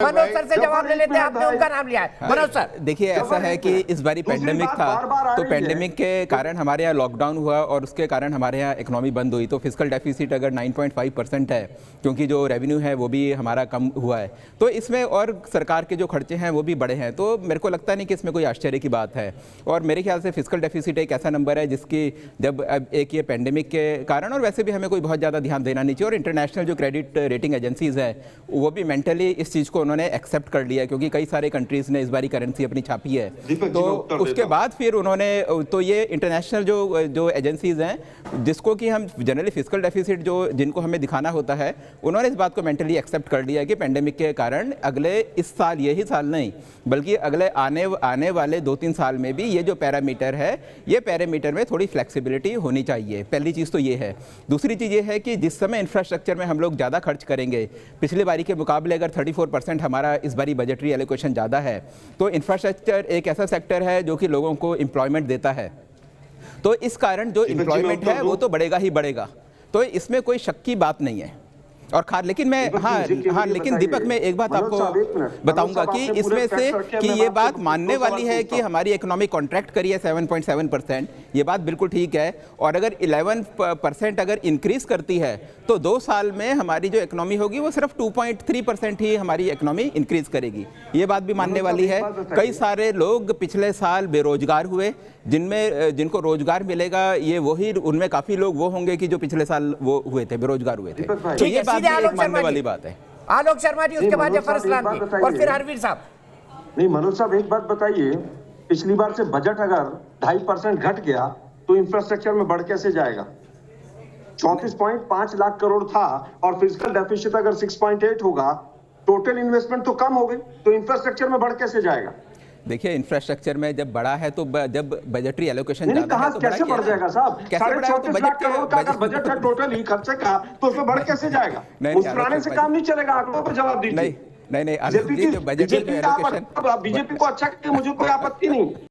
Manoj sir से जवाब ले लेते हैं, आपने उनका नाम लिया है। मनोज सर देखिए, ऐसा है कि इस बारी पेंडेमिक था, तो पेंडेमिक के कारण हमारे यहाँ लॉकडाउन हुआ और उसके कारण हमारे यहाँ इकोनॉमी बंद हुई, तो फिजिकल डेफिसिट अगर 9.5% है, क्योंकि जो रेवेन्यू है वो भी हमारा कम हुआ है, तो इसमें और सरकार के जो खर्चे हैं वो भी बड़े हैं, तो मेरे को लगता नहीं कि इसमें कोई आश्चर्य की बात है। और मेरे ख्याल से फिजिकल डेफिसिट एक ऐसा नंबर है जिसकी जब एक ये पेंडेमिक के कारण, और वैसे भी हमें कोई बहुत ज़्यादा ध्यान देना नहीं चाहिए, और इंटरनेशनल जो क्रेडिट रेटिंग एजेंसीज हैं वो भी मेंटली इस चीज़ को उन्होंने एक्सेप्ट कर लिया, क्योंकि कई सारे कंट्रीज़ ने इस बारी करेंसी अपनी छापी है, तो उसके बाद फिर उन्होंने, तो ये इंटरनेशनल जो एजेंसीज हैं जिसको कि हम जनरली फिजिकल डेफिसिट जो जिनको हमें दिखाना होता है, उन्होंने इस बात को मेंटली एक्सेप्ट कर लिया कि पेंडेमिक के कारण अगले इस साल, यही साल नहीं बल्कि अगले आने वाले 2-3 साल में भी ये जो पैरामीटर है, ये पैरामीटर में थोड़ी फ्लेक्सिबिलिटी होनी चाहिए। पहली चीज़ तो ये है। दूसरी चीज़ ये है कि जिस समय इंफ्रास्ट्रक्चर में हम लोग ज़्यादा खर्च करेंगे, पिछली बारी के मुकाबले अगर 34% हमारा इस बारी बजटरी एलोकेशन ज़्यादा है, तो इंफ्रास्ट्रक्चर एक ऐसा सेक्टर है जो कि लोगों को एम्प्लॉयमेंट देता है, तो इस कारण जो एम्प्लॉयमेंट है वो तो बढ़ेगा ही बढ़ेगा, तो इसमें कोई शक की बात नहीं है। और लेकिन मैं लेकिन दीपक, मैं एक बात आपको बताऊंगा कि इसमें से कि ये बात मानने वाली है कि हमारी इकोनॉमी कॉन्ट्रैक्ट करी है 7.7%, ये बात बिल्कुल ठीक है, और अगर 11% अगर इंक्रीज करती है तो 2 साल में हमारी जो इकोनॉमी होगी वो सिर्फ 2.3% ही हमारी इकोनॉमी इंक्रीज करेगी, ये बात भी मानने वाली है। कई सारे लोग पिछले साल बेरोजगार हुए, जिनको रोजगार मिलेगा, ये वही, उनमें काफी लोग वो होंगे कि जो पिछले साल वो हुए थे, बेरोजगार हुए थे, तो ये बात एक मानने वाली बात है। आलोक शर्मा जी, उसके बाद जफर इस्लाम जी और फिर हरवीर साहब। नहीं, मनोज साहब एक बात बताइए, पिछली बार से बजट अगर 2.5% घट गया तो इंफ्रास्ट्रक्चर में बढ़ कैसे जाएगा? 34.5 लाख करोड़ था और फिजिकल डेफिसिट अगर 6.8 होगा, टोटल इन्वेस्टमेंट तो कम हो गई, तो इंफ्रास्ट्रक्चर में बढ़ कैसे जाएगा? देखिए, इंफ्रास्ट्रक्चर में जब बड़ा है तो जब बजटरी एलोकेशन ज्यादा है तो कैसे बढ़ जाएगा साहब? कैसे बढ़ा है? तो बजट है टोटल ही खर्चे का, तो उसमें बढ़ कैसे जाएगा? मुस्कुराने से काम नहीं चलेगा, आंकड़ों पर जवाब दीजिए। नहीं, बीजेपी को अच्छा, मुझे कोई आपत्ति नहीं।